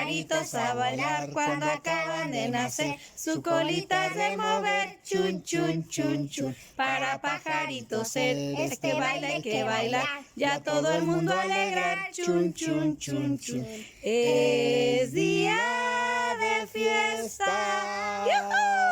pajaritos a bailar cuando acaban de nacer. Su colita es de mover, chun, chun, chun, chun. Para pajaritos ser, es que baila y que bailar, ya todo el mundo alegrar, chun, chun, chun, chun. Es día de fiesta. ¡Yujú!